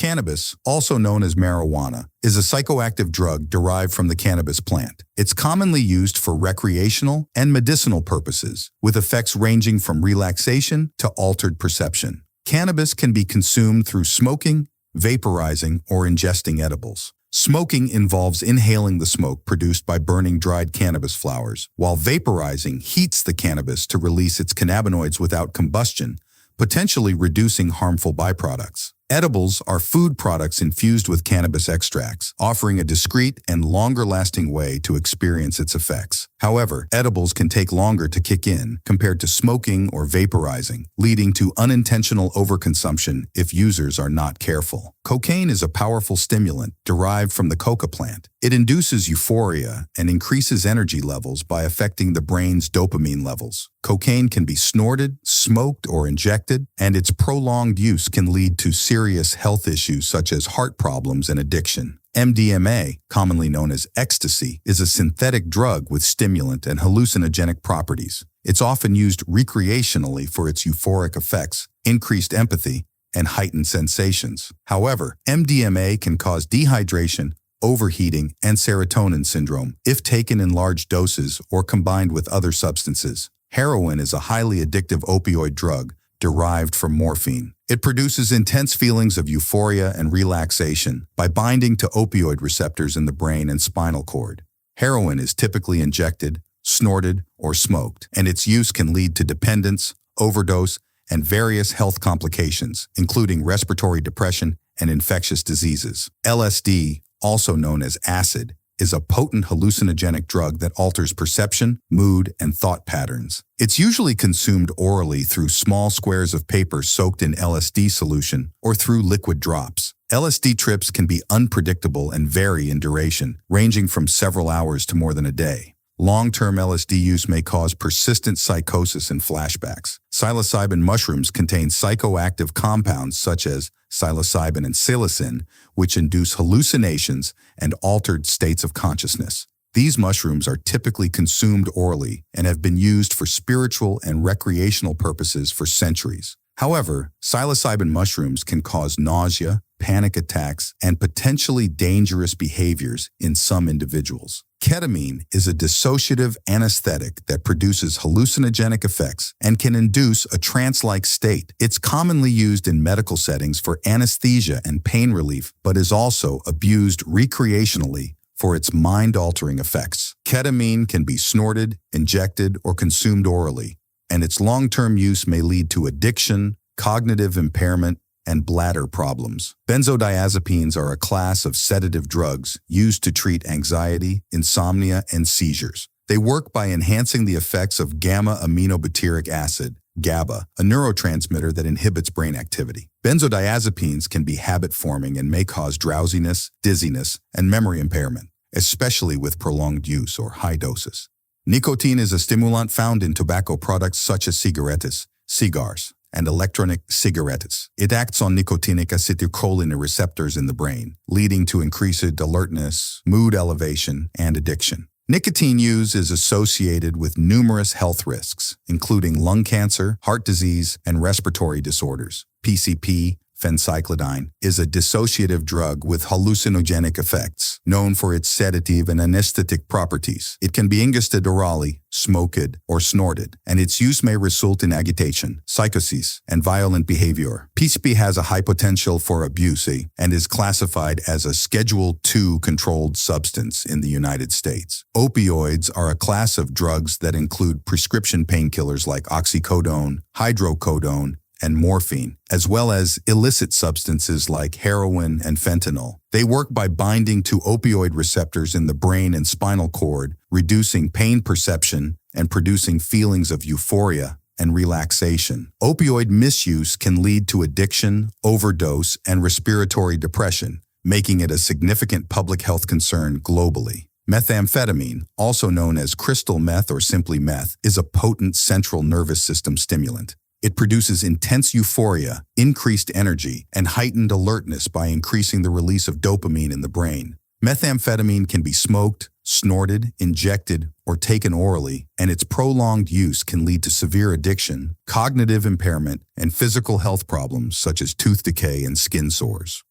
Cannabis, also known as marijuana, is a psychoactive drug derived from the cannabis plant. It's commonly used for recreational and medicinal purposes, with effects ranging from relaxation to altered perception. Cannabis can be consumed through smoking, vaporizing, or ingesting edibles. Smoking involves inhaling the smoke produced by burning dried cannabis flowers, while vaporizing heats the cannabis to release its cannabinoids without combustion, potentially reducing harmful byproducts. Edibles are food products infused with cannabis extracts, offering a discreet and longer-lasting way to experience its effects. However, edibles can take longer to kick in compared to smoking or vaporizing, leading to unintentional overconsumption if users are not careful. Cocaine is a powerful stimulant derived from the coca plant. It induces euphoria and increases energy levels by affecting the brain's dopamine levels. Cocaine can be snorted, smoked, or injected, and its prolonged use can lead to serious health issues such as heart problems and addiction. MDMA, commonly known as ecstasy, is a synthetic drug with stimulant and hallucinogenic properties. It's often used recreationally for its euphoric effects, increased empathy, and heightened sensations. However, MDMA can cause dehydration, overheating, and serotonin syndrome if taken in large doses or combined with other substances. Heroin is a highly addictive opioid drug derived from morphine. It produces intense feelings of euphoria and relaxation by binding to opioid receptors in the brain and spinal cord. Heroin is typically injected, snorted, or smoked, and its use can lead to dependence, overdose, and various health complications, including respiratory depression and infectious diseases. LSD, also known as acid, is a potent hallucinogenic drug that alters perception, mood, and thought patterns. It's usually consumed orally through small squares of paper soaked in LSD solution or through liquid drops. LSD trips can be unpredictable and vary in duration, ranging from several hours to more than a day. Long-term LSD use may cause persistent psychosis and flashbacks. Psilocybin mushrooms contain psychoactive compounds such as psilocybin and psilocin, which induce hallucinations and altered states of consciousness. These mushrooms are typically consumed orally and have been used for spiritual and recreational purposes for centuries. However, psilocybin mushrooms can cause nausea, panic attacks, and potentially dangerous behaviors in some individuals. Ketamine is a dissociative anesthetic that produces hallucinogenic effects and can induce a trance-like state. It's commonly used in medical settings for anesthesia and pain relief, but is also abused recreationally for its mind-altering effects. Ketamine can be snorted, injected, or consumed orally, and its long-term use may lead to addiction, cognitive impairment, and bladder problems. Benzodiazepines are a class of sedative drugs used to treat anxiety, insomnia, and seizures. They work by enhancing the effects of gamma-aminobutyric acid, GABA, a neurotransmitter that inhibits brain activity. Benzodiazepines can be habit-forming and may cause drowsiness, dizziness, and memory impairment, especially with prolonged use or high doses. Nicotine is a stimulant found in tobacco products such as cigarettes, cigars, and electronic cigarettes. It acts on nicotinic acetylcholine receptors in the brain, leading to increased alertness, mood elevation, and addiction. Nicotine use is associated with numerous health risks, including lung cancer, heart disease, and respiratory disorders. PCP, phencyclidine, is a dissociative drug with hallucinogenic effects, known for its sedative and anesthetic properties. It can be ingested orally, smoked, or snorted, and its use may result in agitation, psychosis, and violent behavior. PCP has a high potential for abuse and is classified as a Schedule II controlled substance in the United States. Opioids are a class of drugs that include prescription painkillers like oxycodone, hydrocodone, and morphine, as well as illicit substances like heroin and fentanyl. They work by binding to opioid receptors in the brain and spinal cord, reducing pain perception and producing feelings of euphoria and relaxation. Opioid misuse can lead to addiction, overdose, and respiratory depression, making it a significant public health concern globally. Methamphetamine, also known as crystal meth or simply meth, is a potent central nervous system stimulant. It produces intense euphoria, increased energy, and heightened alertness by increasing the release of dopamine in the brain. Methamphetamine can be smoked, snorted, injected, or taken orally, and its prolonged use can lead to severe addiction, cognitive impairment, and physical health problems such as tooth decay and skin sores.